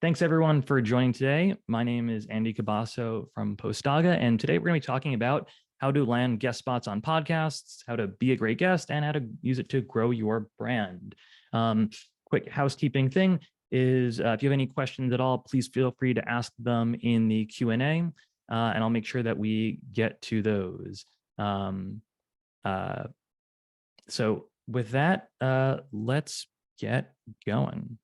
Thanks everyone for joining today. My name is Andy Cabasso from Postaga, and today we're going to be talking about how to land guest spots on podcasts, how to be a great guest, and how to use it to grow your brand. Quick housekeeping thing is if you have any questions at all, please feel free to ask them in the Q&A, and I'll make sure that we get to those. So with that, let's get going.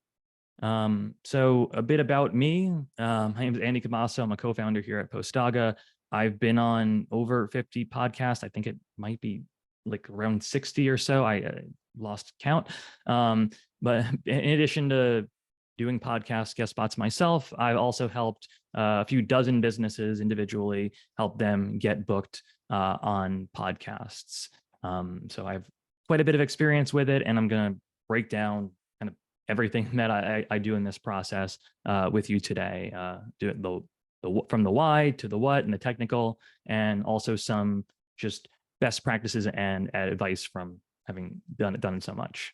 So a bit about me. My name is Andy Cabasso. I'm a co-founder here at Postaga. I've been on over 50 podcasts. I think it might be like around 60 or so. I lost count. But in addition to doing podcast guest spots myself, I've also helped a few dozen businesses individually, help them get booked on podcasts. So I have quite a bit of experience with it, and I'm going to break down everything that I do in this process with you today, from the why to the what and the technical, and also some just best practices and advice from having done so much.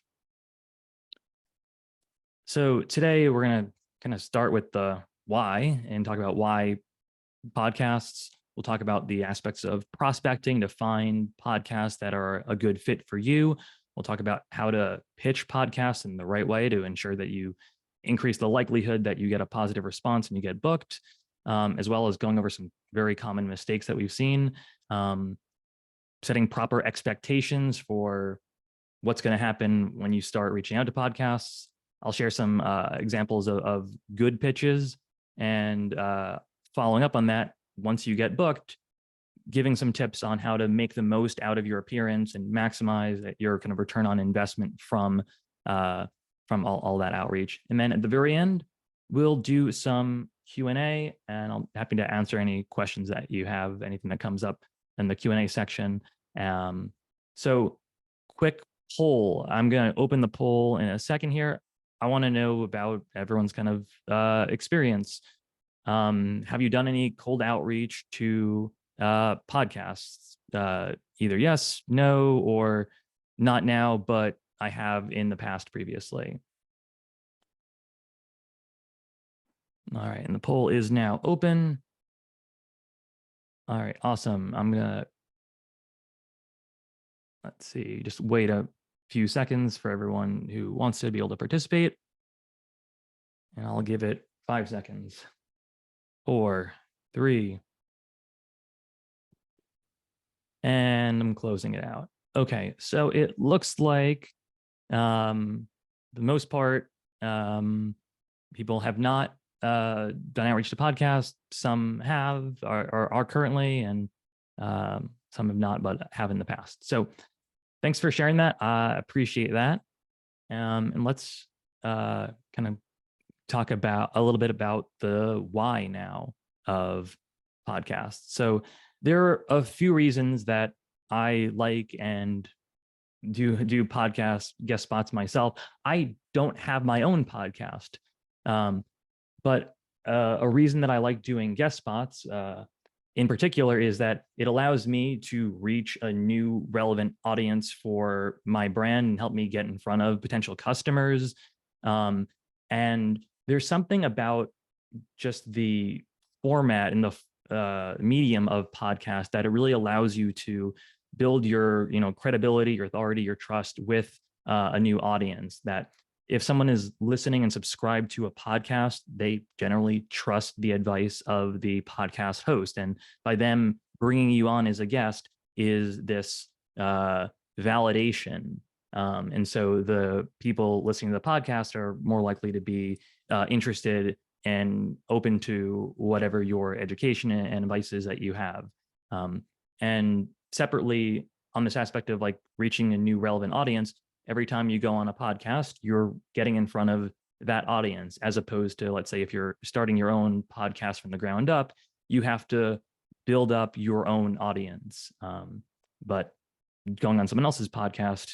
So today we're going to kind of start with the why and talk about why podcasts. We'll talk about the aspects of prospecting to find podcasts that are a good fit for you. We'll talk about how to pitch podcasts in the right way to ensure that you increase the likelihood that you get a positive response and you get booked, as well as going over some very common mistakes that we've seen, setting proper expectations for what's going to happen when you start reaching out to podcasts. I'll share some examples of good pitches, and following up on that, once you get booked, giving some tips on how to make the most out of your appearance and maximize your kind of return on investment from all that outreach. And then at the very end, we'll do some Q&A, and I'm happy to answer any questions that you have, anything that comes up in the Q&A section. So quick poll. I'm going to open the poll in a second here. I want to know about everyone's kind of experience. Have you done any cold outreach to podcasts? Either yes, no, or not now, but I have in the past previously. All right, and the poll is now open. All right, awesome. I'm gonna, let's see, just wait a few seconds for everyone who wants to be able to participate. And I'll give it 5 seconds. 4, 3, and I'm closing it out. Okay, so it looks like the most part, people have not done outreach to podcasts. Some have, are currently, and some have not, but have in the past. So thanks for sharing that. I appreciate that. And let's kind of talk about a little bit about the why now of podcasts. So there are a few reasons that I like and do podcast guest spots myself. I don't have my own podcast, but a reason that I like doing guest spots in particular is that it allows me to reach a new relevant audience for my brand and help me get in front of potential customers. And there's something about just the format and the medium of podcast that it really allows you to build your credibility, your authority, your trust with a new audience. That if someone is listening and subscribed to a podcast, they generally trust the advice of the podcast host, and by them bringing you on as a guest is this validation. And so the people listening to the podcast are more likely to be interested and open to whatever your education and advice is that you have. And separately, on this aspect of like reaching a new relevant audience, every time you go on a podcast, you're getting in front of that audience, as opposed to, let's say, if you're starting your own podcast from the ground up, you have to build up your own audience. But going on someone else's podcast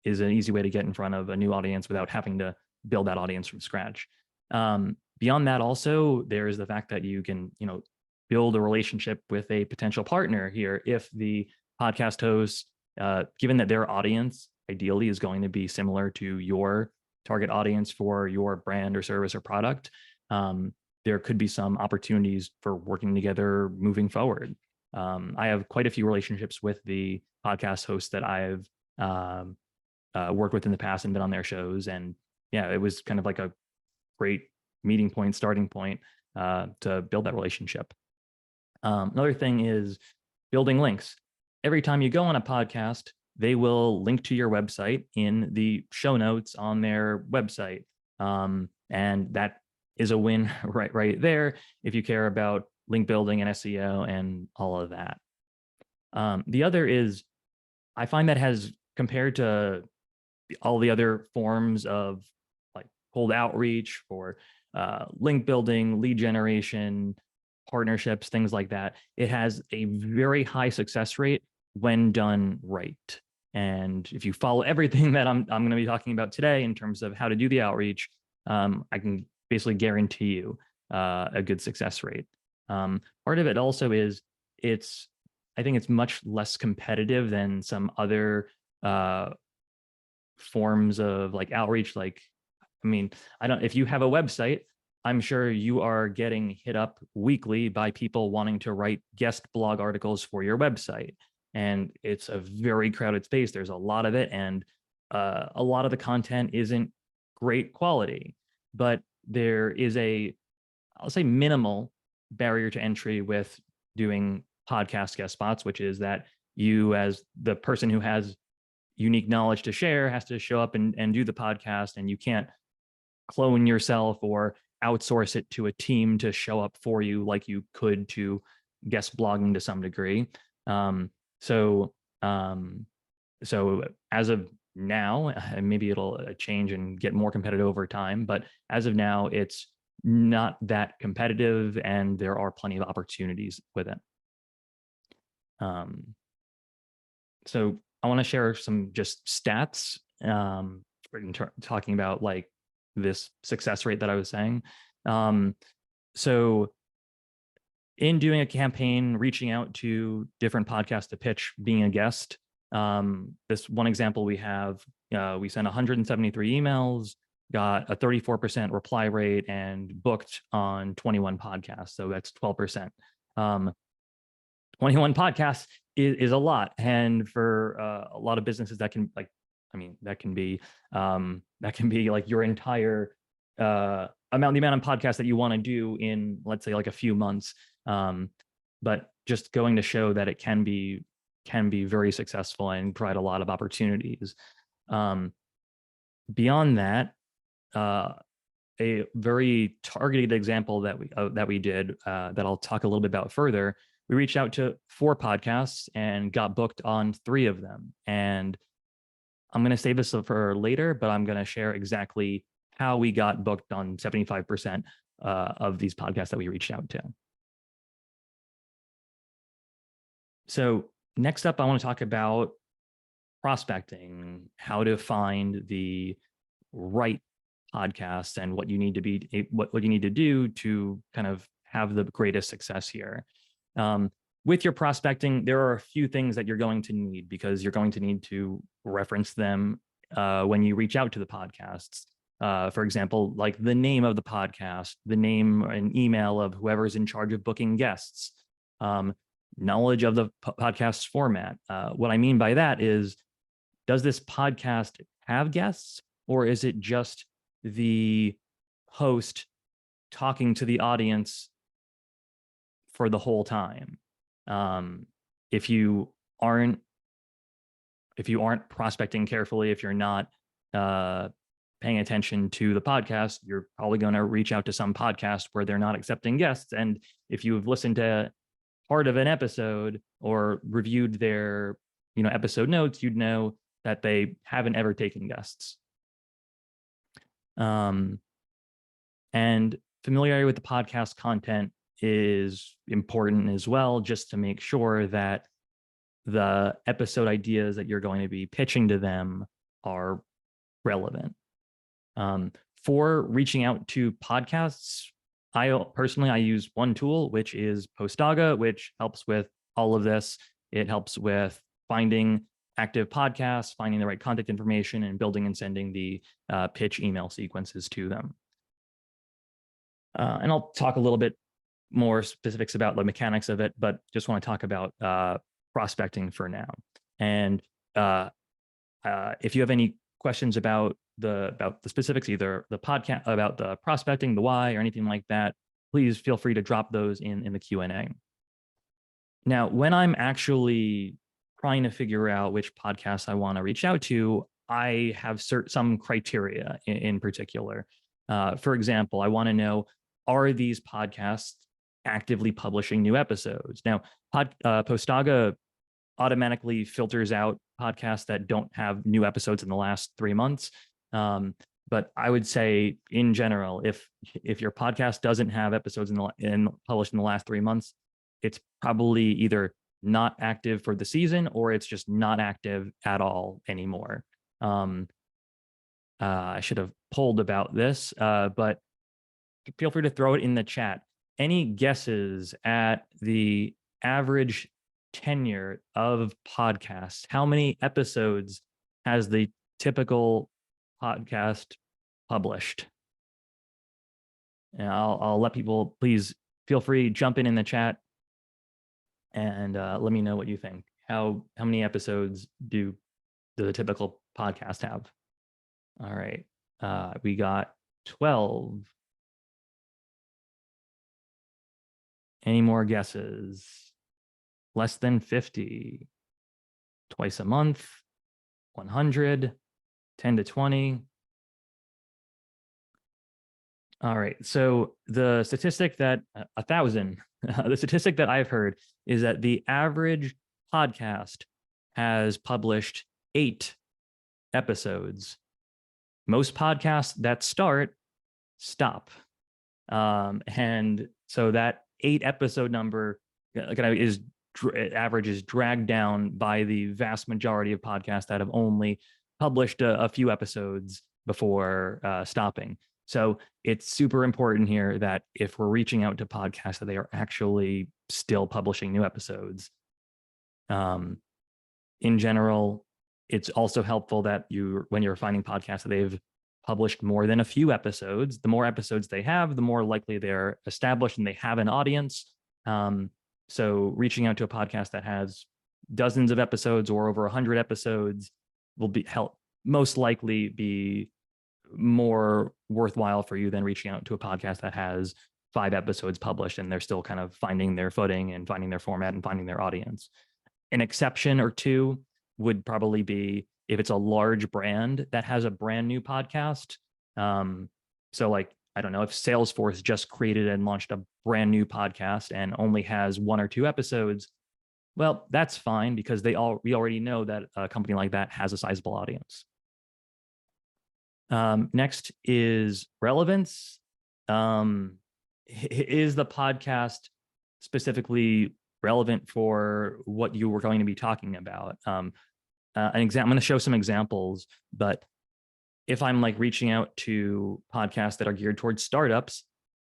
is an easy way to get in front of a new audience without having to build that audience from scratch. Beyond that, also, there's the fact that you can, build a relationship with a potential partner here. If the podcast host, given that their audience ideally is going to be similar to your target audience for your brand or service or product, there could be some opportunities for working together moving forward. I have quite a few relationships with the podcast hosts that I've worked with in the past and been on their shows. And yeah, it was kind of like a great meeting point, starting point to build that relationship. Another thing is building links. Every time you go on a podcast, they will link to your website in the show notes on their website. And that is a win right there if you care about link building and SEO and all of that. The other is, I find that has, compared to all the other forms of like cold outreach for link building, lead generation, partnerships, things like that, it has a very high success rate when done right. And if you follow everything that I'm going to be talking about today in terms of how to do the outreach, I can basically guarantee you a good success rate. Part of it also is I think it's much less competitive than some other forms of like outreach. Like, I mean, if you have a website, I'm sure you are getting hit up weekly by people wanting to write guest blog articles for your website. And it's a very crowded space. There's a lot of it. And a lot of the content isn't great quality, but there is I'll say minimal barrier to entry with doing podcast guest spots, which is that you, as the person who has unique knowledge to share, has to show up and do the podcast, and you can't clone yourself or outsource it to a team to show up for you like you could to guest blogging to some degree. So as of now, maybe it'll change and get more competitive over time, but as of now, it's not that competitive, and there are plenty of opportunities with it. So I want to share some just stats talking about like this success rate that I was saying. So in doing a campaign, reaching out to different podcasts to pitch being a guest, this one example we have, we sent 173 emails, got a 34% reply rate, and booked on 21 podcasts. So that's 12%. 21 podcasts is a lot. And for a lot of businesses that can that can be like your entire the amount of podcasts that you want to do in, let's say, like a few months. But just going to show that it can be very successful and provide a lot of opportunities. Beyond that, a very targeted example that we did that I'll talk a little bit about further. We reached out to 4 podcasts and got booked on 3 of them. And I'm going to save this for later, but I'm going to share exactly how we got booked on 75% of these podcasts that we reached out to. So next up, I want to talk about prospecting, how to find the right podcasts and what you need to do to kind of have the greatest success here. With your prospecting, there are a few things that you're going to need, because you're going to need to reference them when you reach out to the podcasts. For example, like the name of the podcast, the name and email of whoever's in charge of booking guests, knowledge of the podcast's format. What I mean by that is, does this podcast have guests, or is it just the host talking to the audience for the whole time? If you aren't prospecting carefully, if you're not paying attention to the podcast, you're probably going to reach out to some podcast where they're not accepting guests. And if you've listened to part of an episode or reviewed their episode notes, you'd know that they haven't ever taken guests. And familiarity with the podcast content is important as well, just to make sure that the episode ideas that you're going to be pitching to them are relevant. For reaching out to podcasts, I use one tool, which is Postaga, which helps with all of this. It helps with finding active podcasts, finding the right contact information, and building and sending the pitch email sequences to them. And I'll talk a little bit more specifics about the mechanics of it, but just want to talk about prospecting for now. And if you have any questions about the specifics, either the podcast, about the prospecting, the why, or anything like that, please feel free to drop those in the Q&A. Now, when I'm actually trying to figure out which podcasts I want to reach out to, I have some criteria in particular. For example, I want to know, are these podcasts actively publishing new episodes? Now, Postaga automatically filters out podcasts that don't have new episodes in the last 3 months. But I would say, in general, if your podcast doesn't have episodes published in the last 3 months, it's probably either not active for the season or it's just not active at all anymore. I should have polled about this, but feel free to throw it in the chat. Any guesses at the average tenure of podcasts? How many episodes has the typical podcast published? And I'll let people, please feel free, jump in the chat and let me know what you think. How many episodes do the typical podcast have? All right, we got 12. Any more guesses? Less than 50. Twice a month, 100, 10 to 20. All right, so the statistic that 1,000, the statistic that I've heard is that the average podcast has published 8 episodes. Most podcasts that stop. And so that 8 episode number average is dragged down by the vast majority of podcasts that have only published a few episodes before stopping. So it's super important here that if we're reaching out to podcasts, that they are actually still publishing new episodes. In general, it's also helpful that when you're finding podcasts that they've published more than a few episodes, the more episodes they have, the more likely they're established and they have an audience. So reaching out to a podcast that has dozens of episodes or over 100 episodes will most likely be more worthwhile for you than reaching out to a podcast that has 5 episodes published and they're still kind of finding their footing and finding their format and finding their audience. An exception or two would probably be if it's a large brand that has a brand new podcast. So like, I don't know, if Salesforce just created and launched a brand new podcast and only has 1 or 2 episodes, well, that's fine because we already know that a company like that has a sizable audience. Next is relevance. Is the podcast specifically relevant for what you were going to be talking about? I'm going to show some examples, but if I'm like reaching out to podcasts that are geared towards startups,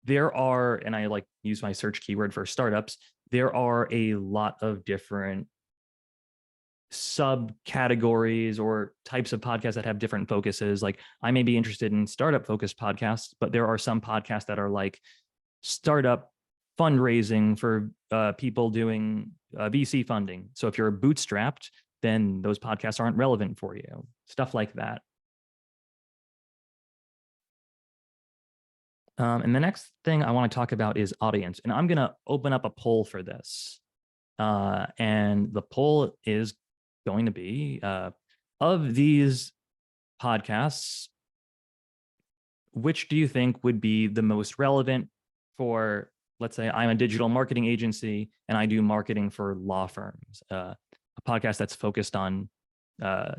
and I like use my search keyword for startups, there are a lot of different subcategories or types of podcasts that have different focuses. Like I may be interested in startup focused podcasts, but there are some podcasts that are like startup fundraising for people doing VC funding. So if you're bootstrapped, then those podcasts aren't relevant for you. Stuff like that. And the next thing I want to talk about is audience. And I'm going to open up a poll for this. And the poll is going to be, of these podcasts, which do you think would be the most relevant for, let's say I'm a digital marketing agency and I do marketing for law firms, a podcast that's focused on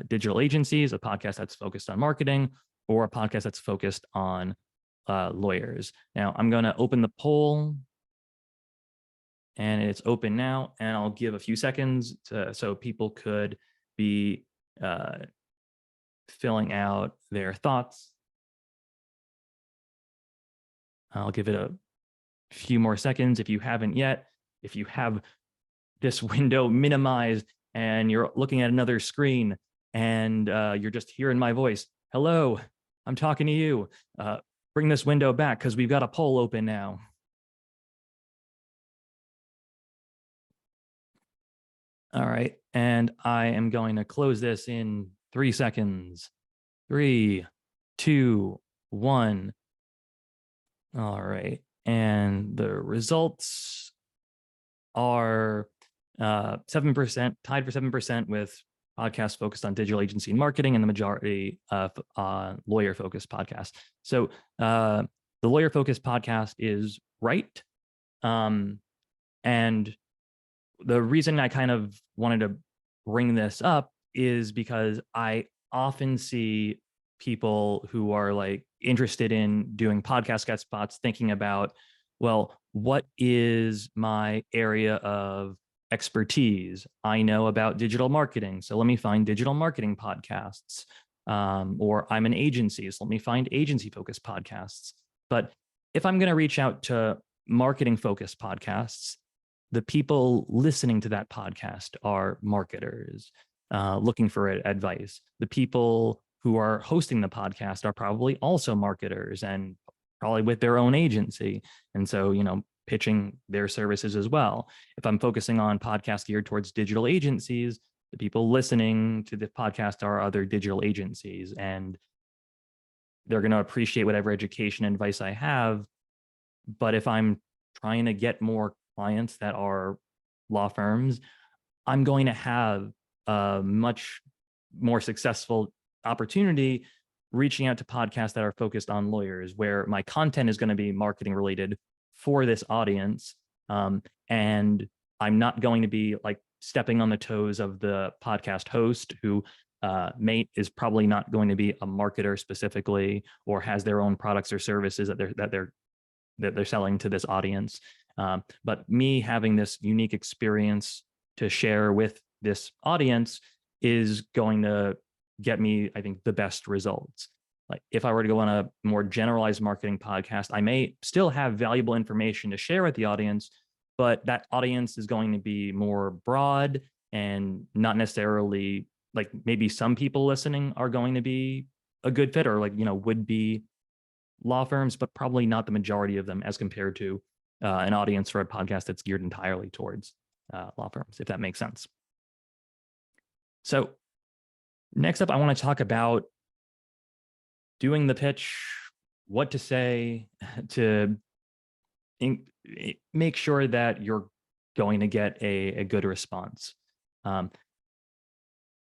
digital agencies, a podcast that's focused on marketing, or a podcast that's focused on lawyers. Now I'm going to open the poll and it's open now, and I'll give a few seconds so people could be filling out their thoughts. I'll give it a few more seconds if you haven't yet. If you have this window minimized and you're looking at another screen and you're just hearing my voice, hello, I'm talking to you. bring this window back because we've got a poll open now. All right. And I am going to close this in 3 seconds. 3, 2, 1. All right. And the results are 7%, tied for 7% with podcasts focused on digital agency and marketing, and the majority of lawyer-focused podcasts. So the lawyer-focused podcast is right. And the reason I kind of wanted to bring this up is because I often see people who are like interested in doing podcast guest spots thinking about, well, what is my area of expertise? I know about digital marketing, so let me find digital marketing podcasts. Or I'm an agency, so let me find agency focused podcasts. But if I'm going to reach out to marketing focused podcasts, the people listening to that podcast are marketers looking for advice. The people who are hosting the podcast are probably also marketers and probably with their own agency. And so, pitching their services as well. If I'm focusing on podcasts geared towards digital agencies, the people listening to the podcast are other digital agencies, and they're going to appreciate whatever education and advice I have. But if I'm trying to get more clients that are law firms, I'm going to have a much more successful opportunity reaching out to podcasts that are focused on lawyers, where my content is going to be marketing related for this audience. And I'm not going to be like stepping on the toes of the podcast host who is probably not going to be a marketer specifically, or has their own products or services that they're selling to this audience. But me having this unique experience to share with this audience is going to get me, I think, the best results. Like if I were to go on a more generalized marketing podcast, I may still have valuable information to share with the audience, but that audience is going to be more broad and not necessarily like, maybe some people listening are going to be a good fit, or like, would be law firms, but probably not the majority of them as compared to an audience for a podcast that's geared entirely towards law firms, if that makes sense. So next up, I want to talk about doing the pitch, what to say to make sure that you're going to get a good response.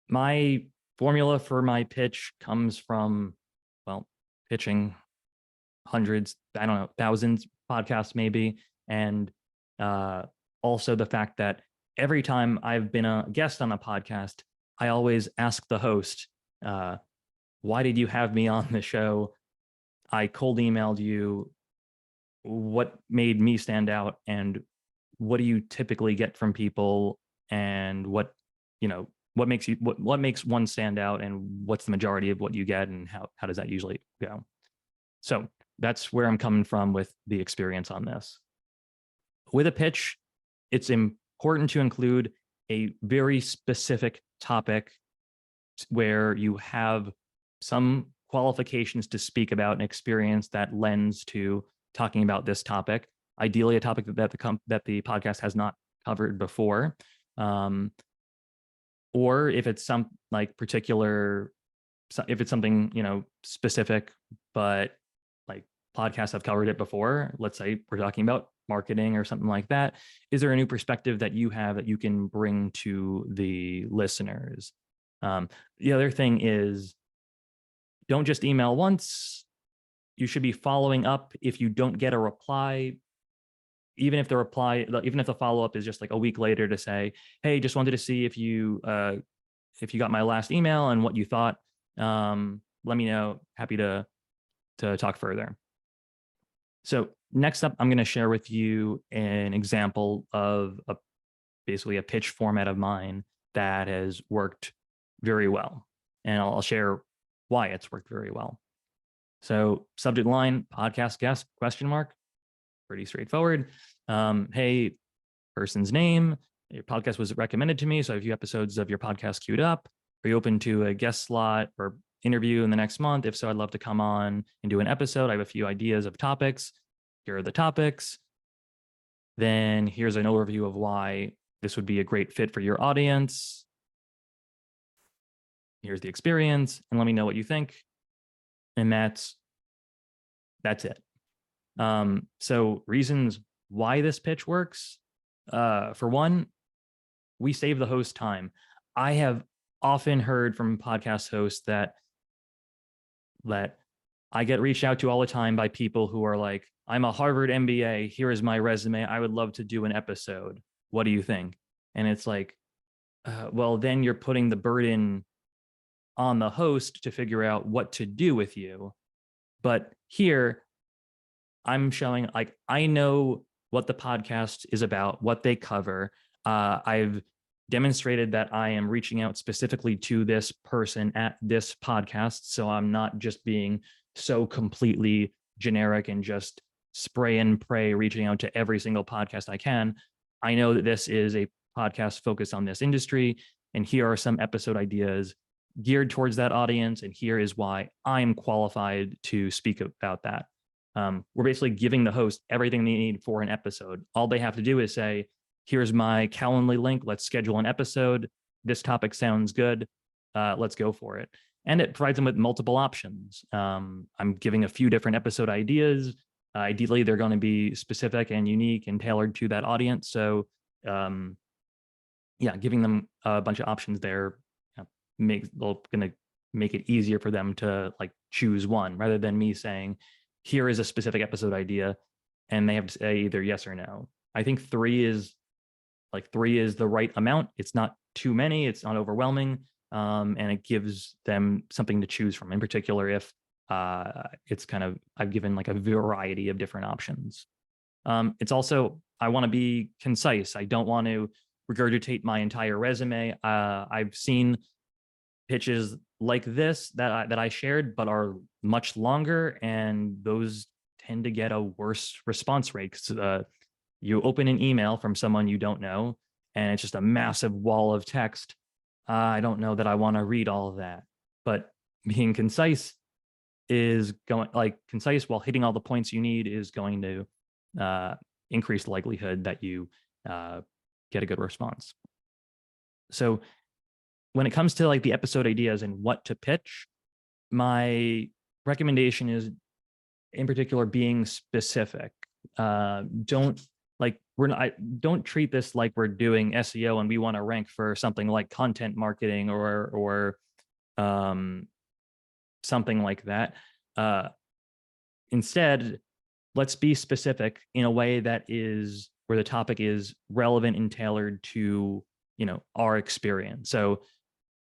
My formula for my pitch comes from, pitching hundreds, I don't know, thousands podcasts maybe. And also the fact that every time I've been a guest on a podcast, I always ask the host, why did you have me on the show? I cold emailed you. What made me stand out? And what do you typically get from people? And what makes one stand out? And what's the majority of what you get? And how does that usually go? So that's where I'm coming from with the experience on this. With a pitch, it's important to include a very specific topic where you have some qualifications to speak about, an experience that lends to talking about this topic. Ideally, a topic that the podcast has not covered before, or if it's some like particular, if it's something specific, but like podcasts have covered it before. Let's say we're talking about marketing or something like that. Is there a new perspective that you have that you can bring to the listeners? The other thing is, don't just email once. You should be following up. If you don't get a reply, even if the follow-up is just like a week later to say, hey, just wanted to see if you got my last email and what you thought, let me know. Happy to talk further. So next up, I'm going to share with you an example of basically a pitch format of mine that has worked very well. And I'll share why it's worked very well. So subject line, podcast guest, ? Pretty straightforward. Hey, person's name, your podcast was recommended to me, so I have a few episodes of your podcast queued up. Are you open to a guest slot or interview in the next month? If so, I'd love to come on and do an episode. I have a few ideas of topics. Here are the topics. Then here's an overview of why this would be a great fit for your audience. Here's the experience, and let me know what you think. And that's it. So reasons why this pitch works. For one, we save the host time. I have often heard from podcast hosts that I get reached out to all the time by people who are like, I'm a Harvard MBA. Here is my resume. I would love to do an episode. What do you think? And it's like, well, then you're putting the burden on the host to figure out what to do with you. But here, I'm showing, like, I know what the podcast is about, what they cover. I've demonstrated that I am reaching out specifically to this person at this podcast. So I'm not just being so completely generic and just spray and pray, reaching out to every single podcast I can. I know that this is a podcast focused on this industry, and here are some episode ideas geared towards that audience, and here is why I'm qualified to speak about that. We're basically giving the host everything they need for an episode. All they have to do is say, here's my Calendly link. Let's schedule an episode. This topic sounds good. Let's go for it. And it provides them with multiple options. I'm giving a few different episode ideas. Ideally, they're going to be specific and unique and tailored to that audience. So yeah, giving them a bunch of options there going to make it easier for them to like choose one, rather than me saying, here is a specific episode idea, and they have to say either yes or no. I think three is the right amount. It's not too many. It's not overwhelming. And it gives them something to choose from. In particular, if it's kind of, I've given like a variety of different options. It's also, I want to be concise. I don't want to regurgitate my entire resume. I've seen pitches like this that I shared, but are much longer, and those tend to get a worse response rate. Because you open an email from someone you don't know, and it's just a massive wall of text. I don't know that I want to read all of that. But being concise concise while hitting all the points you need is going to increase the likelihood that you get a good response. So when it comes to like the episode ideas and what to pitch, my recommendation is, in particular, being specific. Don't treat this like we're doing SEO and we want to rank for something like content marketing or something like that. Instead, let's be specific in a way that is where the topic is relevant and tailored to, our experience. So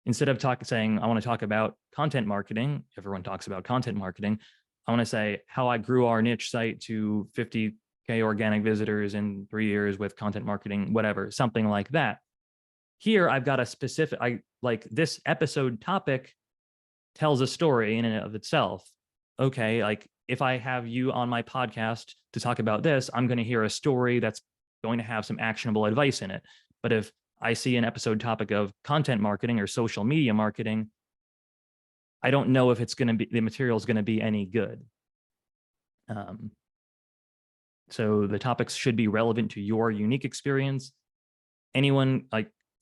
instead of saying, I want to talk about content marketing, everyone talks about content marketing. I want to say how I grew our niche site to 50K organic visitors in 3 years with content marketing, whatever, something like that. Here, I've got a specific, this episode topic tells a story in and of itself. Okay, like if I have you on my podcast to talk about this, I'm going to hear a story that's going to have some actionable advice in it. But if I see an episode topic of content marketing or social media marketing, I don't know if the material is going to be any good. So the topics should be relevant to your unique experience. Anyone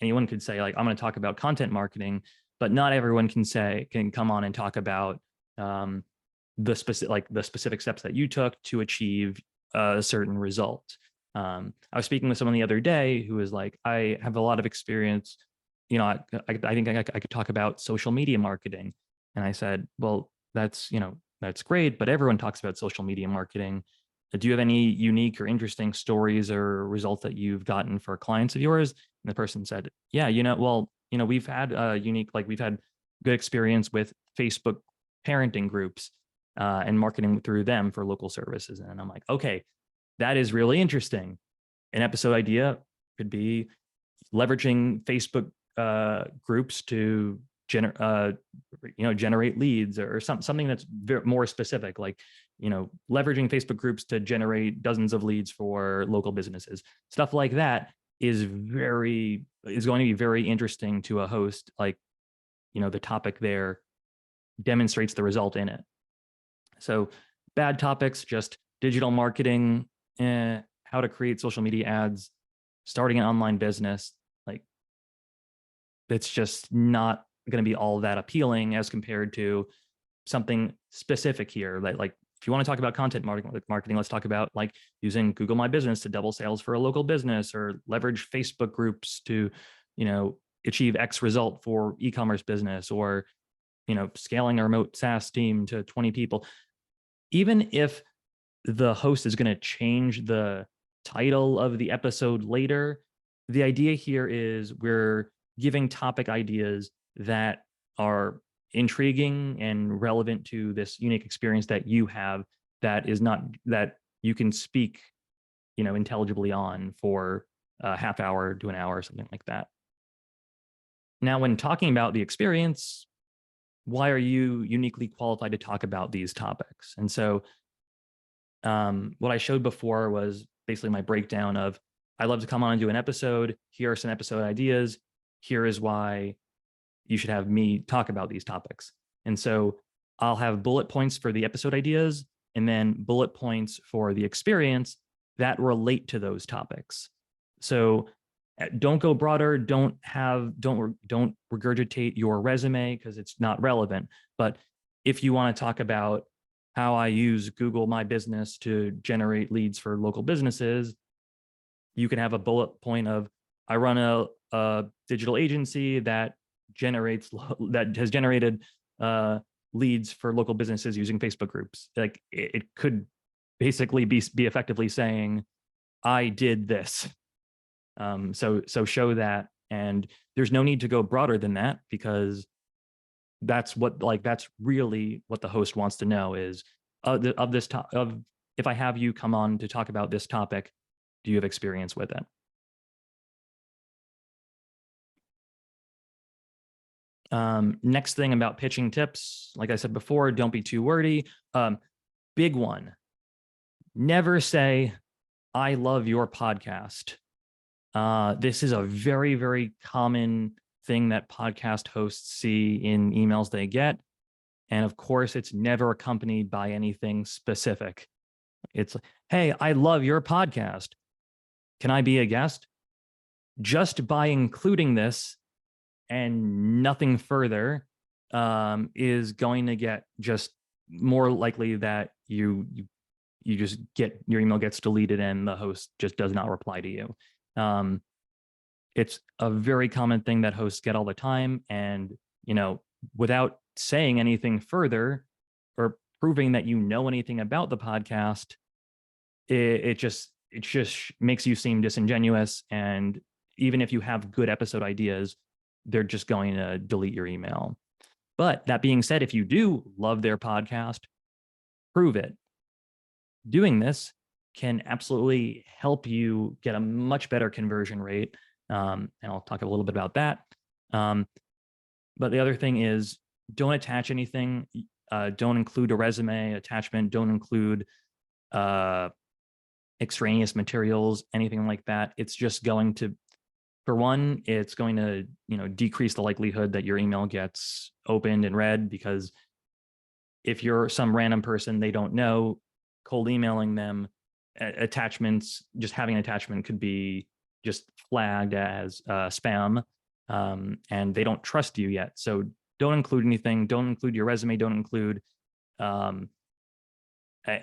could say, like, I'm going to talk about content marketing, but not everyone can come on and talk about the specific steps that you took to achieve a certain result. I was speaking with someone the other day who was like, I have a lot of experience. I think I could talk about social media marketing. And I said, well, that's great, but everyone talks about social media marketing. Do you have any unique or interesting stories or results that you've gotten for clients of yours? And the person said, yeah, we've had we've had good experience with Facebook parenting groups and marketing through them for local services. And I'm like, okay, that is really interesting. An episode idea could be leveraging Facebook groups to generate leads, or something that's more specific, like leveraging Facebook groups to generate dozens of leads for local businesses. Stuff like that is going to be very interesting to a host. Like, the topic there demonstrates the result in it. So bad topics, just digital marketing, how to create social media ads, starting an online business. Like, it's just not going to be all that appealing as compared to something specific here. Like if you want to talk about content marketing, let's talk about like using Google My Business to double sales for a local business, or leverage Facebook groups to, achieve X result for e-commerce business, or, scaling a remote SaaS team to 20 people. Even if the host is going to change the title of the episode later, the idea here is we're giving topic ideas that are intriguing and relevant to this unique experience that you have, that is not, that you can speak, intelligibly on for a half hour to an hour or something like that. Now, when talking about the experience, why are you uniquely qualified to talk about these topics? And so what I showed before was basically my breakdown of, I love to come on and do an episode. Here are some episode ideas. Here is why you should have me talk about these topics. And so I'll have bullet points for the episode ideas, and then bullet points for the experience that relate to those topics. So don't go broader. Don't regurgitate your resume because it's not relevant. But if you want to talk about how I use Google My Business to generate leads for local businesses, you can have a bullet point of, I run a digital agency that has generated leads for local businesses using Facebook groups. Like, it could basically be effectively saying, I did this. So show that, and there's no need to go broader than that, because that's really what the host wants to know is, if I have you come on to talk about this topic, do you have experience with it? Next thing about pitching tips, like I said before, don't be too wordy. Big one, never say, I love your podcast. This is a very, very common thing that podcast hosts see in emails they get. And of course, it's never accompanied by anything specific. It's, hey, I love your podcast. Can I be a guest? Just by including this and nothing further is going to get just more likely that you just get, your email gets deleted and the host just does not reply to you. It's a very common thing that hosts get all the time. And, without saying anything further or proving that you know anything about the podcast, it just makes you seem disingenuous. And even if you have good episode ideas, they're just going to delete your email. But that being said, if you do love their podcast, prove it. Doing this can absolutely help you get a much better conversion rate. And I'll talk a little bit about that. But the other thing is, don't attach anything. Don't include a resume attachment. Don't include extraneous materials, anything like that. It's just going to, for one, it's going to, decrease the likelihood that your email gets opened and read, because if you're some random person they don't know, cold emailing them, attachments, just having an attachment could be just flagged as spam, and they don't trust you yet. So don't include anything. Don't include your resume. Don't include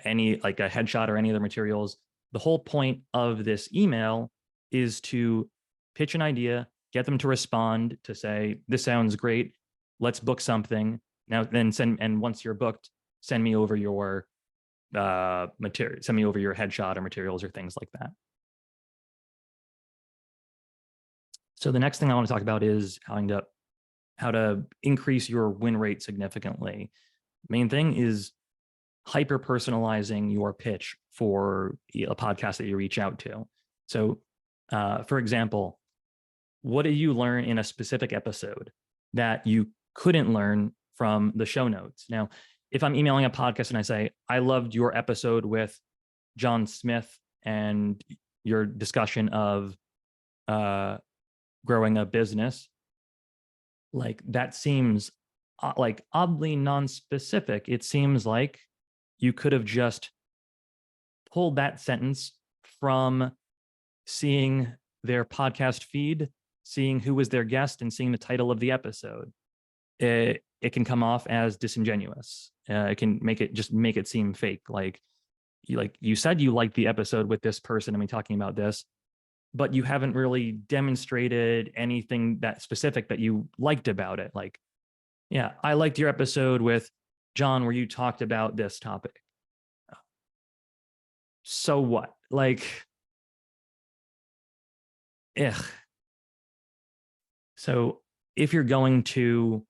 any, like a headshot or any other materials. The whole point of this email is to pitch an idea, get them to respond, to say, this sounds great, let's book something. Now then and once you're booked, send me over your material, send me over your headshot or materials or things like that. So the next thing I want to talk about is how to increase your win rate significantly. Main thing is hyper personalizing your pitch for a podcast that you reach out to. So for example, what did you learn in a specific episode that you couldn't learn from the show notes? Now, if I'm emailing a podcast and I say, I loved your episode with John Smith and your discussion of growing a business, like that seems like oddly non-specific. It seems like you could have just pulled that sentence from seeing their podcast feed, seeing who was their guest, and seeing the title of the episode. It can come off as disingenuous. It can make it seem fake. Like you said you liked the episode with this person and we talking about this, but you haven't really demonstrated anything that specific that you liked about it. Like, yeah, I liked your episode with John where you talked about this topic. So what? Like, ugh. So if you're going to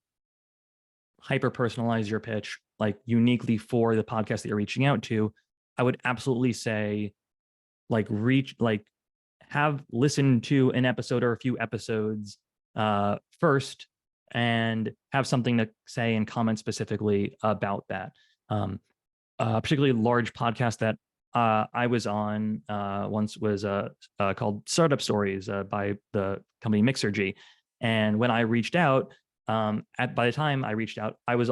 hyper personalize your pitch, like uniquely for the podcast that you're reaching out to, I would absolutely say, like, have listened to an episode or a few episodes first, and have something to say and comment specifically about that. Particularly large podcast that I was on once was called Startup Stories by the company Mixergy. And when I reached out, by the time I reached out, I was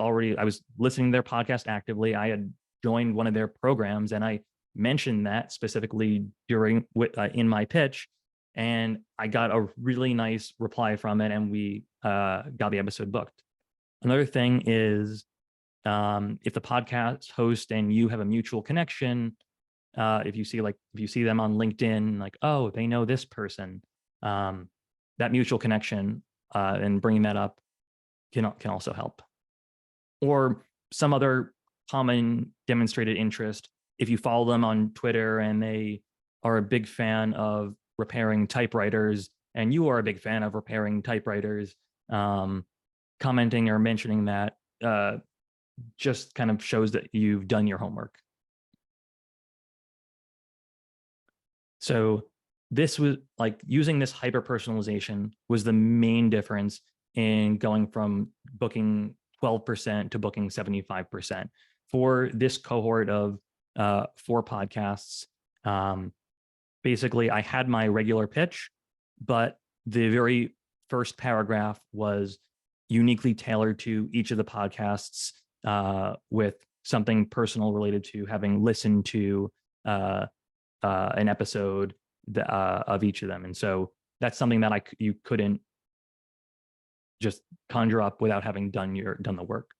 listening to their podcast actively. I had joined one of their programs, and I mentioned that specifically in my pitch, and I got a really nice reply from it, and we got the episode booked. Another thing is, if the podcast host and you have a mutual connection, if you see them on LinkedIn, like, oh, they know this person, that mutual connection and bringing that up can also help. Or some other common demonstrated interest. If you follow them on Twitter and they are a big fan of repairing typewriters, and you are a big fan of repairing typewriters, commenting or mentioning that just kind of shows that you've done your homework. So this was like using this hyper personalization was the main difference in going from booking 12% to booking 75% for this cohort of 4 podcasts. Basically, I had my regular pitch, but the very first paragraph was uniquely tailored to each of the podcasts with something personal related to having listened to an episode of each of them. And so that's something that you couldn't just conjure up without having done the work.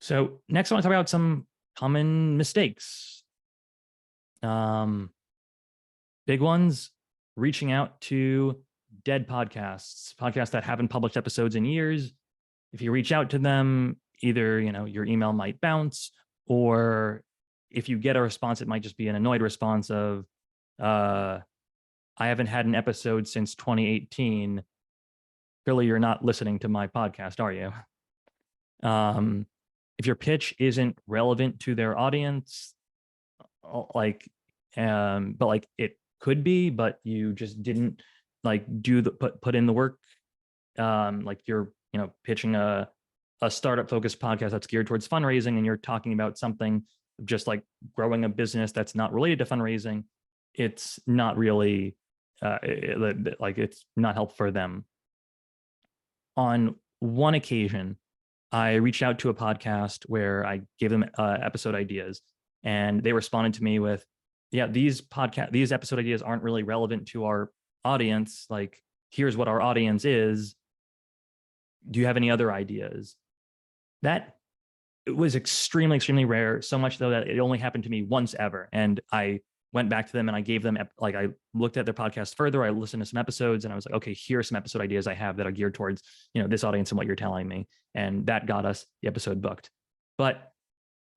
So next I want to talk about some common mistakes. Big ones: reaching out to dead podcasts that haven't published episodes in years. If you reach out to them, either your email might bounce, or if you get a response, it might just be an annoyed response of, I haven't had an episode since 2018. Clearly, you're not listening to my podcast, are you? If your pitch isn't relevant to their audience, but it could be, but you just didn't put in the work. Like you're pitching a startup focused podcast that's geared towards fundraising, and you're talking about something just like growing a business that's not related to fundraising. It's not really it's not helpful for them. On one occasion, I reached out to a podcast where I gave them episode ideas, and they responded to me with, yeah, these episode ideas aren't really relevant to our audience. Like, here's what our audience is. Do you have any other ideas? That was extremely, extremely rare. So much though that it only happened to me once ever. And I went back to them and I gave them, I looked at their podcast further. I listened to some episodes and I was like, okay, here are some episode ideas I have that are geared towards, this audience and what you're telling me. And that got us the episode booked. But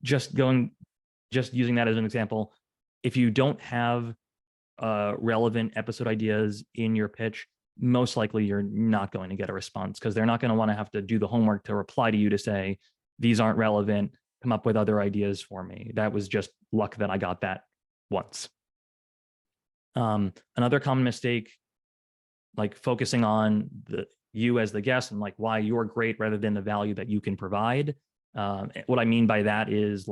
just using that as an example, if you don't have relevant episode ideas in your pitch, most likely you're not going to get a response, because they're not going to want to have to do the homework to reply to you to say, these aren't relevant, come up with other ideas for me. That was just luck that I got that once. Another common mistake, like focusing on you as the guest and like why you're great rather than the value that you can provide. What I mean by that is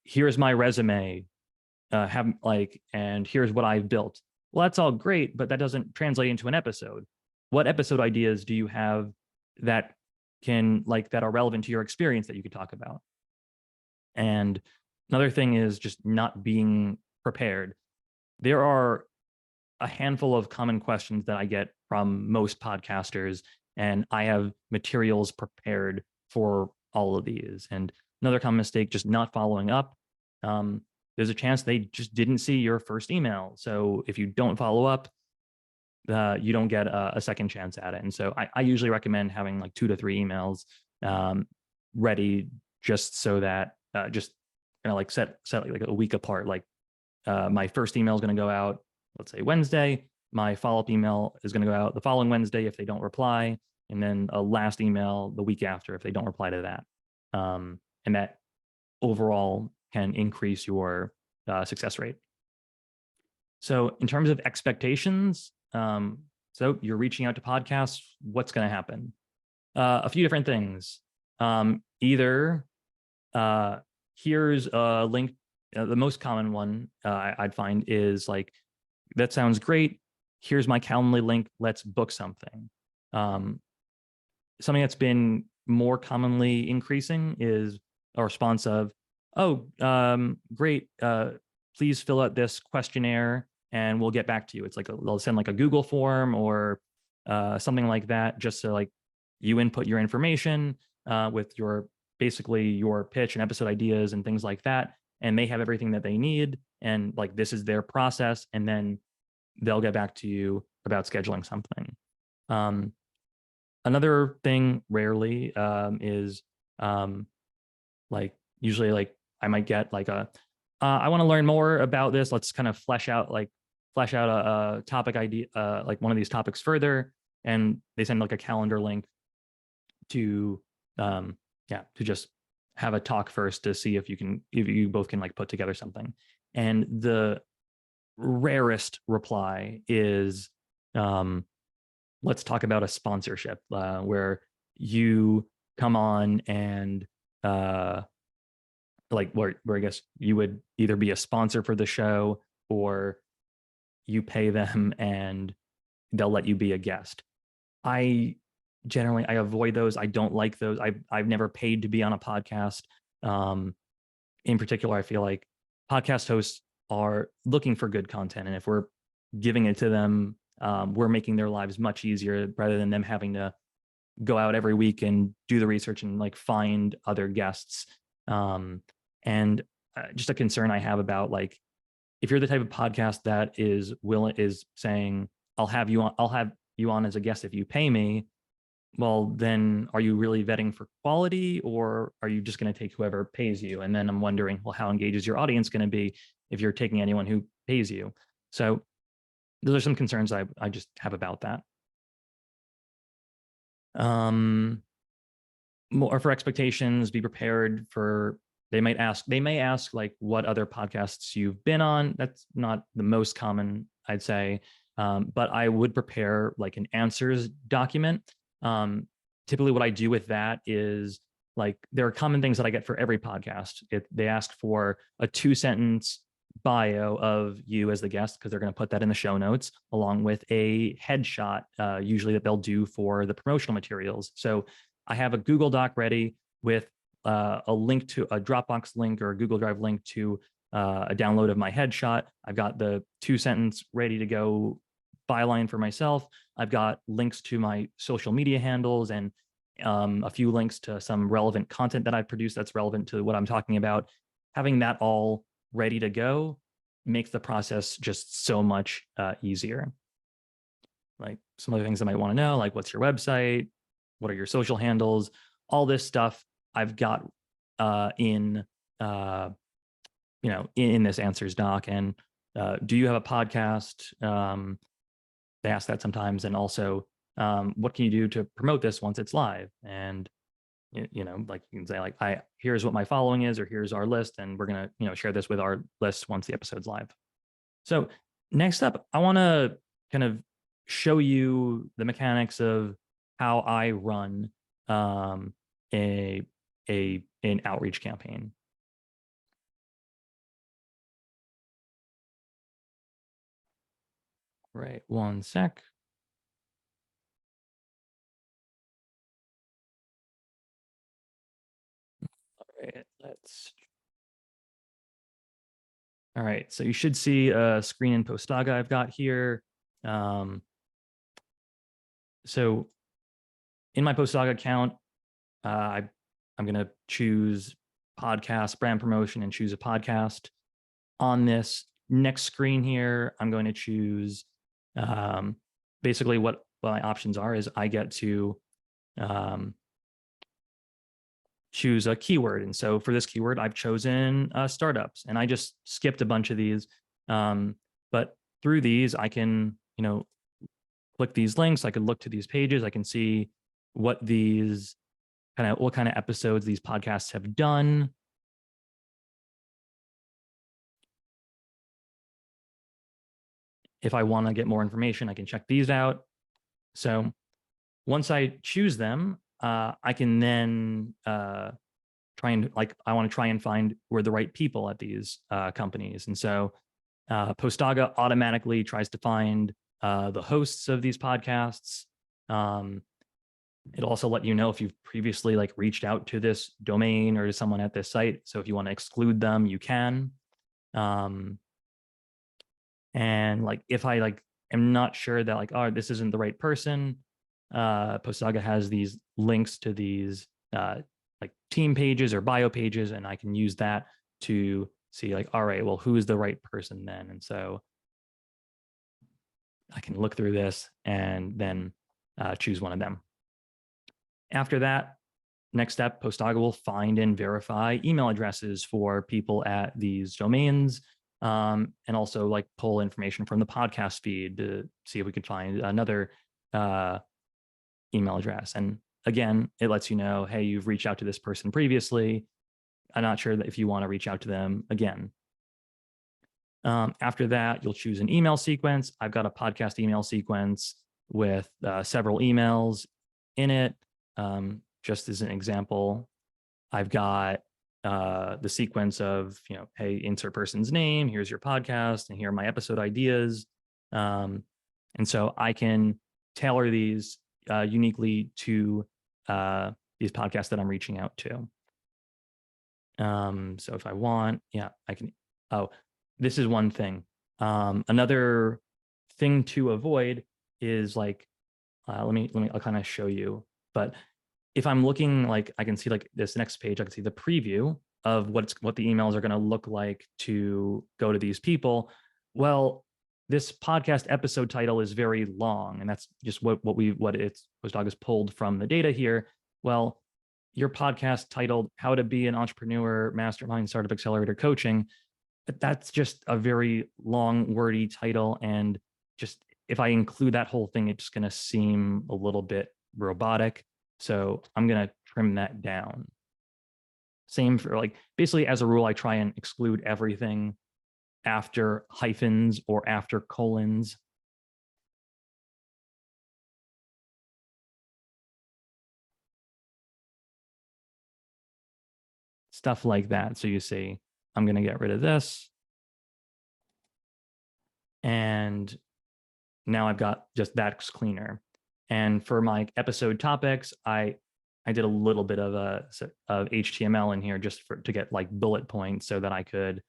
here's my resume, and here's what I've built. Well, that's all great, but that doesn't translate into an episode. what episode ideas do you have that that are relevant to your experience that you could talk about? And another thing is just not being prepared. There are a handful of common questions that I get from most podcasters, and I have materials prepared for all of these. And another common mistake, just not following up. There's a chance they just didn't see your first email. So if you don't follow up, you don't get a second chance at it. And so I usually recommend having like 2 to 3 emails ready, just so that just kind of like set like a week apart. Like my first email is going to go out, let's say Wednesday. My follow-up email is going to go out the following Wednesday if they don't reply, and then a last email the week after if they don't reply to that. And that overall can increase your success rate. So in terms of expectations, so you're reaching out to podcasts, what's going to happen? A few different things. Either here's a link. The most common one I'd find is like, that sounds great. Here's my Calendly link. Let's book something. Something that's been more commonly increasing is a response of, oh, great. Please fill out this questionnaire and we'll get back to you. It's like they'll send like a Google form or something like that, just so like you input your information with basically your pitch and episode ideas and things like that. And they have everything that they need. And like, this is their process. And then they'll get back to you about scheduling something. Another thing rarely is like, usually like I might get like I want to learn more about this. Let's kind of flesh out a topic idea, like one of these topics further. And they send like a calendar link to to just have a talk first to see if you both can like put together something. And the rarest reply is, let's talk about a sponsorship, where you come on and like where I guess you would either be a sponsor for the show or you pay them and they'll let you be a guest. I avoid those. I don't like those. I've never paid to be on a podcast. In particular, I feel like podcast hosts are looking for good content, and if we're giving it to them, we're making their lives much easier rather than them having to go out every week and do the research and like find other guests. And just a concern I have about, like, if you're the type of podcast that is saying, I'll have you on as a guest if you pay me, well, then are you really vetting for quality, or are you just going to take whoever pays you? And then I'm wondering, well, how engaged is your audience going to be if you're taking anyone who pays you? So those are some concerns I just have about that. More for expectations, be prepared for, they may ask like what other podcasts you've been on. That's not the most common, I'd say. But I would prepare like an answers document. Typically what I do with that is, like, there are common things that I get for every podcast. They ask for a 2-sentence bio of you as the guest, because they're going to put that in the show notes, along with a headshot, usually that they'll do for the promotional materials. So I have a Google Doc ready with a link to a Dropbox link or a Google Drive link to a download of my headshot. I've got the 2-sentence ready to go byline for myself. I've got links to my social media handles and a few links to some relevant content that I've produced that's relevant to what I'm talking about. Having that all ready to go makes the process just so much easier. Like, some of the things I might want to know, like, what's your website? What are your social handles? All this stuff I've got in this answers doc. And do you have a podcast? They ask that sometimes. And also, what can you do to promote this once it's live? And like, you can say, like, here's what my following is, or here's our list, and we're gonna share this with our list once the episode's live. So next up, I want to kind of show you the mechanics of how I run an outreach campaign. Right, one sec. right, all right, so you should see a screen in Postaga I've got here. So in my Postaga account, I'm going to choose podcast brand promotion and choose a podcast. On this next screen here, I'm going to choose basically what my options are is I get to choose a keyword. And so for this keyword, I've chosen startups, and I just skipped a bunch of these. But through these, I can, click these links. I could look to these pages. I can see what kind of episodes these podcasts have done. If I want to get more information, I can check these out. So once I choose them, I can then I want to try and find where the right people at these companies. And so Postaga automatically tries to find the hosts of these podcasts. It'll also let you know if you've previously reached out to this domain or to someone at this site. So if you want to exclude them, you can. And if I am not sure that oh, this isn't the right person, Postaga has these links to these team pages or bio pages, and I can use that to see all right, well, who is the right person then? And so I can look through this and then choose one of them. After that, next step, Postaga will find and verify email addresses for people at these domains, and also pull information from the podcast feed to see if we can find another email address. And again, it lets you know, hey, you've reached out to this person previously. I'm not sure that if you want to reach out to them again. After that, you'll choose an email sequence. I've got a podcast email sequence with several emails in it. Just as an example, I've got the sequence of, hey, insert person's name, here's your podcast, and here are my episode ideas. And so I can tailor these uniquely to these podcasts that I'm reaching out to. So if I want, I can, this is one thing. Another thing to avoid is I'll kind of show you, but if I'm looking I can see this next page, I can see the preview of what the emails are going to look like to go to these people. Well, this podcast episode title is very long, and that's just what Postaga's pulled from the data here. Well, your podcast titled "How to Be an Entrepreneur Mastermind Startup Accelerator Coaching," that's just a very long, wordy title, and just if I include that whole thing, it's just going to seem a little bit robotic. So I'm going to trim that down. Same for basically as a rule, I try and exclude everything after hyphens or after colons. Stuff like that. So you see, I'm going to get rid of this. And now I've got just that's cleaner. And for my episode topics, I did a little bit of HTML in here just to get bullet points so that I could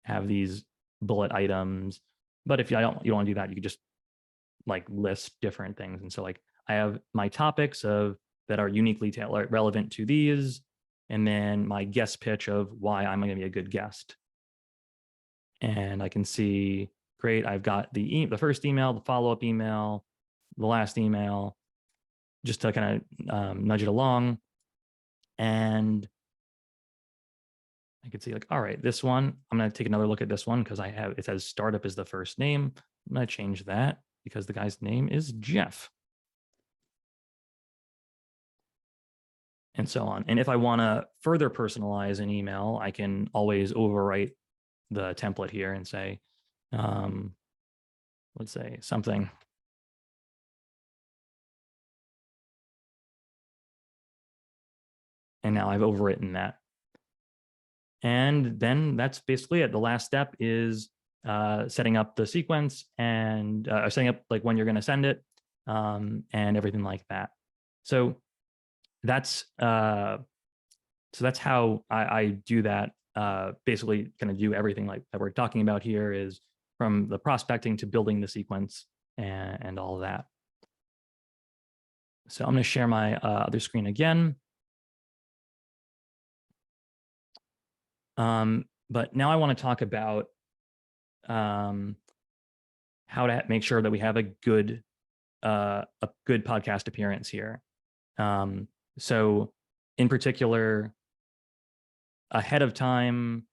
have these bullet items. But if you don't want to do that, you could just list different things. And so I have my topics that are uniquely relevant to these, and then my guest pitch of why I'm going to be a good guest. And I can see, great, I've got the first email, the follow-up email, the last email, just to kind of nudge it along. And I could see all right, this one, I'm going to take another look at this one because it says startup is the first name. I'm going to change that because the guy's name is Jeff. And so on. And if I want to further personalize an email, I can always overwrite the template here and say, let's say something. And now I've overwritten that. And then that's basically it. The last step is setting up the sequence and setting up when you're going to send it and everything like that. So that's to So that's how I do that. Basically kind of do everything like that we're talking about here, is from the prospecting to building the sequence and all of that. So I'm going to share my other screen again. But now I want to talk about how to make sure that we have a good podcast appearance here. So in particular, ahead of time,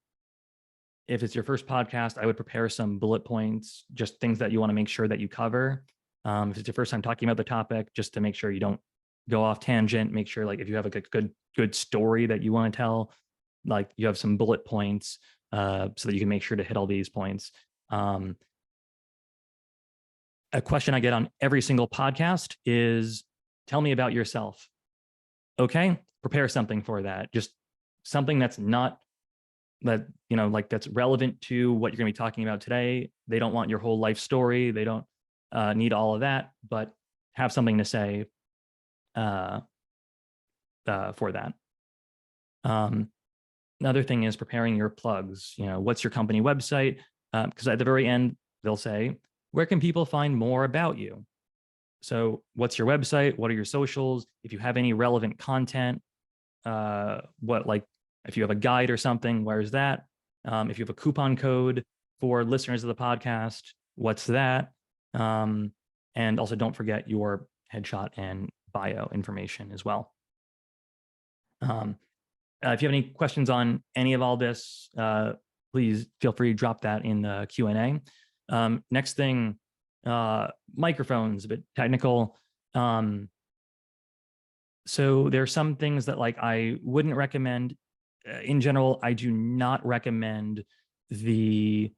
if it's your first podcast, I would prepare some bullet points, just things that you want to make sure that you cover. If it's your first time talking about the topic, just to make sure you don't go off tangent, make sure like if you have a good story that you want to tell, like you have some bullet points so that you can make sure to hit all these points. A question I get on every single podcast is, tell me about yourself. Okay, prepare something for that. Just something that's not that, like that's relevant to what you're going to be talking about today. They don't want your whole life story. They don't need all of that, but have something to say for that. Another thing is preparing your plugs. What's your company website? Because at the very end, they'll say, where can people find more about you? So what's your website? What are your socials? If you have any relevant content, if you have a guide or something, where's that? If you have a coupon code for listeners of the podcast, what's that? And also don't forget your headshot and bio information as well. If you have any questions on any of all this, please feel free to drop that in the Q&A. Next thing, microphones, a bit technical. So there are some things that like I wouldn't recommend. In general, I do not recommend the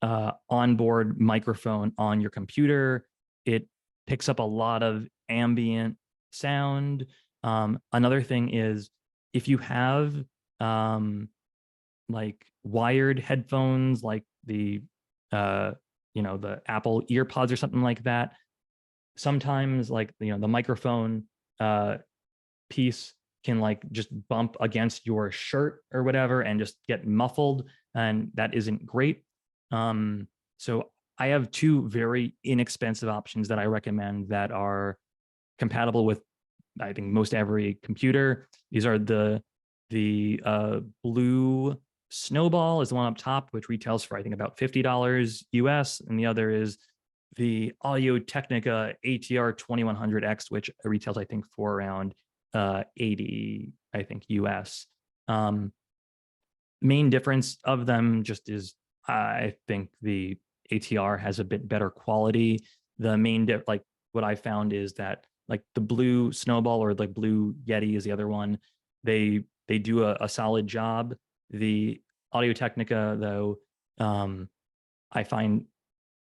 onboard microphone on your computer. It picks up a lot of ambient sound. Another thing is if you have like wired headphones, like the the Apple EarPods or something like that, sometimes like the microphone piece can like just bump against your shirt or whatever and just get muffled, and that isn't great. So I have two very inexpensive options that I recommend that are compatible with, I think, most every computer. These are the Blue Snowball is the one up top, which retails for I think about $50 US, and the other is the Audio Technica ATR 2100X, which retails I think for around 80 I think US. Main difference of them just is I think the ATR has a bit better quality. The main like what I found is that like the Blue Snowball or like Blue Yeti is the other one. They do a solid job. The Audio Technica though, I find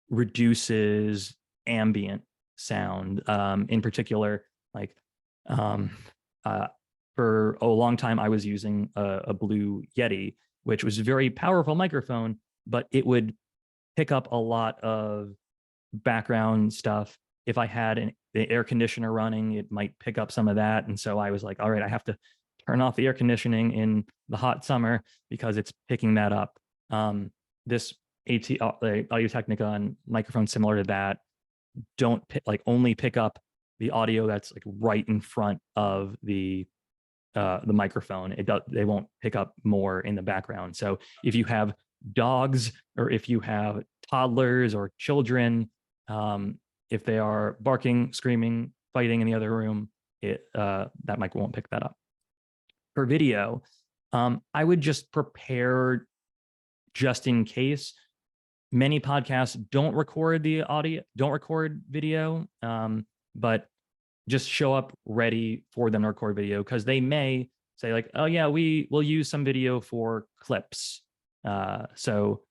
reduces ambient sound. In particular, like for a long time, I was using a Blue Yeti, which was a very powerful microphone, but it would pick up a lot of background stuff. If I had the air conditioner running, it might pick up some of that. And so I was like, all right, I have to turn off the air conditioning in the hot summer because it's picking that up. This Audio Technica and microphone similar to that don't only pick up the audio that's like right in front of the microphone. They won't pick up more in the background. So if you have dogs or if you have toddlers or children, if they are barking, screaming, fighting in the other room, that mic won't pick that up. For video, I would just prepare just in case. Many podcasts don't record the audio, don't record video, but just show up ready for them to record video, because they may say like, oh yeah, we'll use some video for clips. So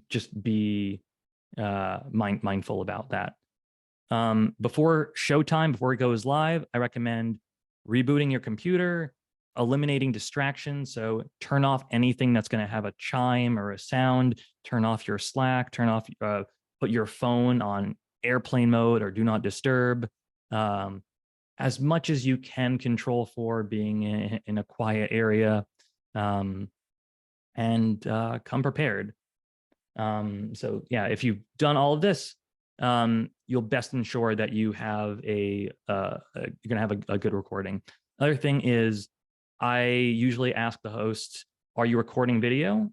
just be mindful about that. Before showtime, before it goes live, I recommend rebooting your computer, eliminating distractions. So turn off anything that's going to have a chime or a sound, turn off your Slack, put your phone on airplane mode or do not disturb. as much as you can control for being in a quiet area, and come prepared. So yeah, if you've done all of this, you'll best ensure that you have you're gonna have a good recording. Other thing is, I usually ask the host, are you recording video?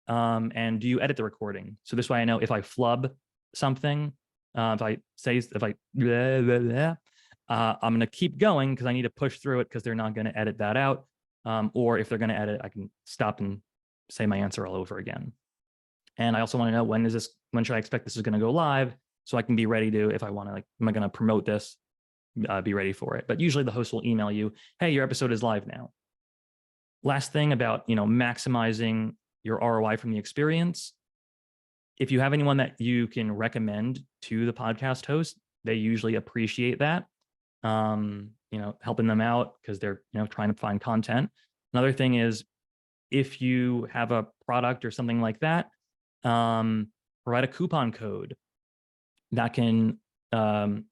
And do you edit the recording? So this way I know if I flub something, if I blah, blah, blah, I'm going to keep going because I need to push through it because they're not going to edit that out. Or if they're going to edit, I can stop and say my answer all over again. And I also want to know when should I expect this is going to go live so I can be ready to, if I want to, am I going to promote this, be ready for it. But usually the host will email you, hey, your episode is live now. Last thing about, maximizing your ROI from the experience. If you have anyone that you can recommend to the podcast host, they usually appreciate that. Helping them out because they're, trying to find content. Another thing is, if you have a product or something like that, provide a coupon code that can,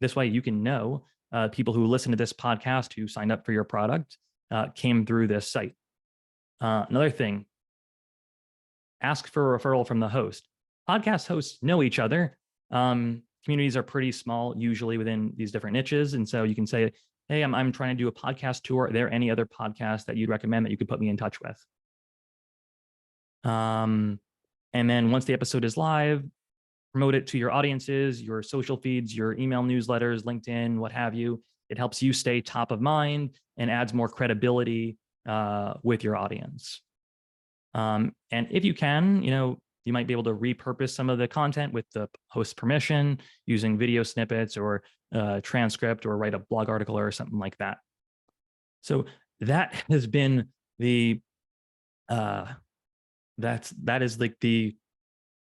this way you can know people who listen to this podcast who signed up for your product came through this site. Another thing, ask for a referral from the host. Podcast hosts know each other. Communities are pretty small, usually within these different niches. And so you can say, hey, I'm trying to do a podcast tour. Are there any other podcasts that you'd recommend that you could put me in touch with? And then once the episode is live, promote it to your audiences, your social feeds, your email newsletters, LinkedIn, what have you. It helps you stay top of mind and adds more credibility with your audience. And if you can, you might be able to repurpose some of the content with the host's permission using video snippets or transcript, or write a blog article or something like that. So that has been the that is like the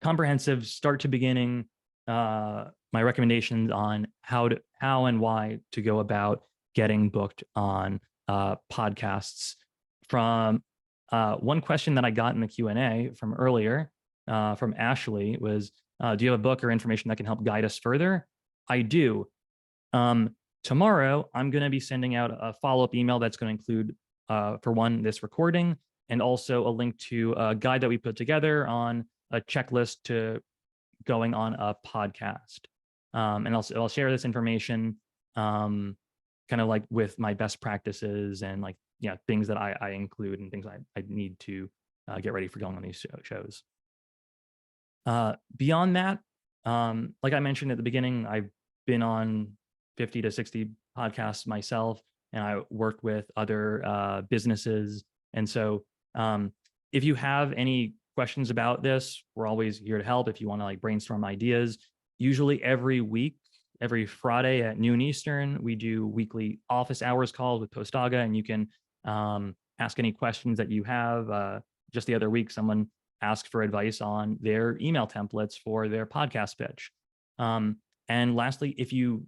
comprehensive start to beginning my recommendations on how and why to go about getting booked on podcasts. From one question that I got in the Q&A from earlier from Ashley was, do you have a book or information that can help guide us further? I do. Tomorrow, I'm going to be sending out a follow-up email that's going to include, for one, this recording, and also a link to a guide that we put together on a checklist to going on a podcast. And I'll share this information kind of like with my best practices and like, things that I include and things I need to get ready for going on these shows. Beyond that, like I mentioned at the beginning, I've been on 50 to 60 podcasts myself, and I worked with other businesses. And so if you have any questions about this, we're always here to help. If you want to like brainstorm ideas, usually every week, every Friday at noon Eastern, we do weekly office hours calls with Postaga, and you can ask any questions that you have. Just the other week, someone asked for advice on their email templates for their podcast pitch. And lastly, if you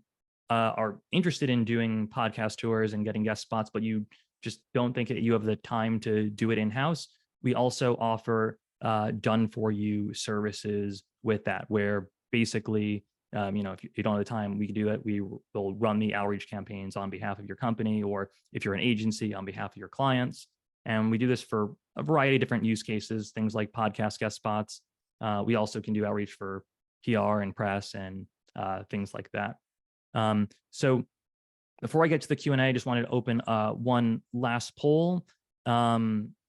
are interested in doing podcast tours and getting guest spots, but you just don't think that you have the time to do it in-house, we also offer done for you services with that, where basically, if you don't have the time, we can do it. We will run the outreach campaigns on behalf of your company, or if you're an agency, on behalf of your clients. And we do this for a variety of different use cases, things like podcast guest spots. We also can do outreach for PR and press and things like that. So before I get to the Q&A, I just wanted to open one last poll,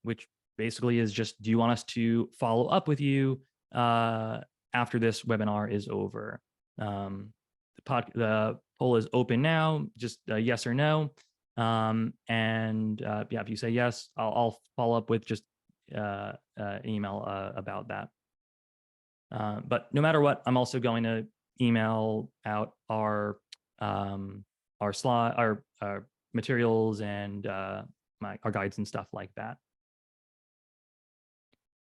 which basically is just, do you want us to follow up with you after this webinar is over? The poll is open now, just yes or no. If you say yes, I'll follow up with just email about that. But no matter what, I'm also going to email out our slide, our materials, and our guides and stuff like that.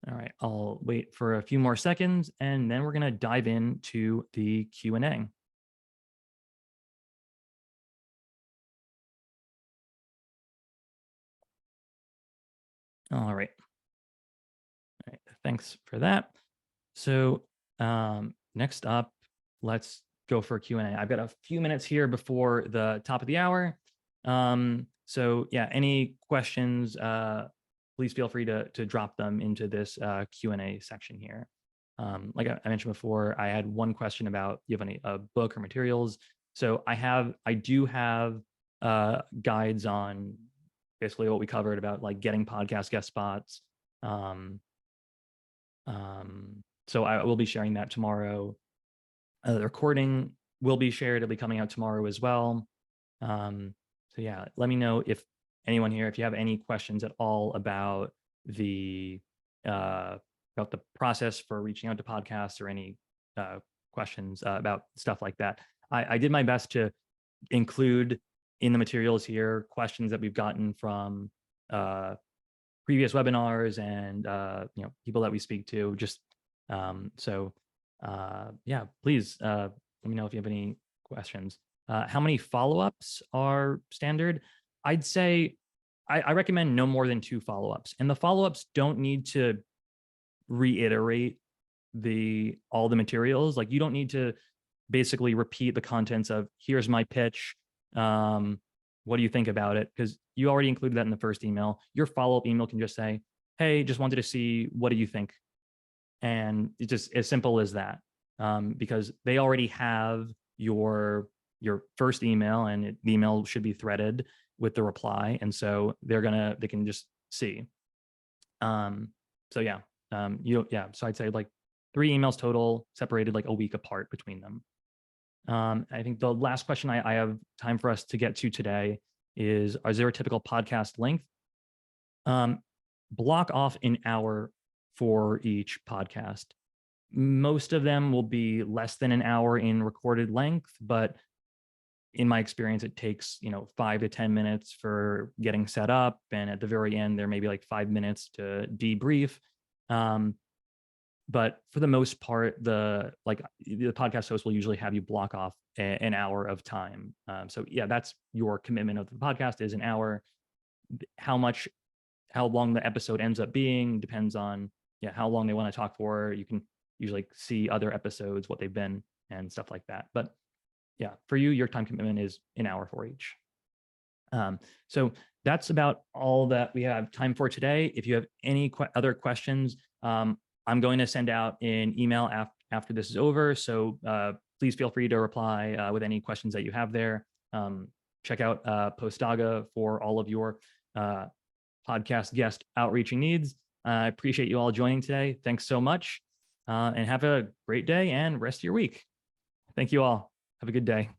All right, I'll wait for a few more seconds, and then we're going to dive into the Q&A. All right. Thanks for that. So next up, let's go for Q&A. I've got a few minutes here before the top of the hour. So yeah, any questions, please feel free to drop them into this Q&A section here. Like I mentioned before, I had one question about, you have any book or materials? So I do have guides on basically what we covered about like getting podcast guest spots. So I will be sharing that tomorrow. The recording will be shared. It'll be coming out tomorrow as well. So yeah, let me know if anyone here, if you have any questions at all about the process for reaching out to podcasts, or any questions about stuff like that. I did my best to include in the materials here questions that we've gotten from previous webinars and people that we speak to. Just yeah, please let me know if you have any questions. How many follow-ups are standard? I'd say I recommend no more than 2 follow-ups, and the follow-ups don't need to reiterate all the materials. Like, you don't need to basically repeat the contents of, here's my pitch, what do you think about it? Because you already included that in the first email. Your follow-up email can just say, hey, just wanted to see, what do you think? And it's just as simple as that, because they already have your first email, and the email should be threaded with the reply, and so they can just see. So yeah, so I'd say like 3 emails total, separated like a week apart between them. I think the last question I have time for us to get to today is there a typical podcast length? Block off an hour for each podcast. Most of them will be less than an hour in recorded length, but in my experience, it takes 5 to 10 minutes for getting set up, and at the very end, there may be like 5 minutes to debrief. But for the most part, the podcast host will usually have you block off an hour of time. So yeah, that's your commitment of the podcast, is an hour. How long the episode ends up being depends on how long they want to talk for. You can usually see other episodes, what they've been, and stuff like that. But yeah, for you, your time commitment is an hour for each. So that's about all that we have time for today. If you have any other questions, I'm going to send out an email after this is over. So please feel free to reply with any questions that you have there. Check out Postaga for all of your podcast guest outreaching needs. I appreciate you all joining today. Thanks so much, and have a great day and rest of your week. Thank you all. Have a good day.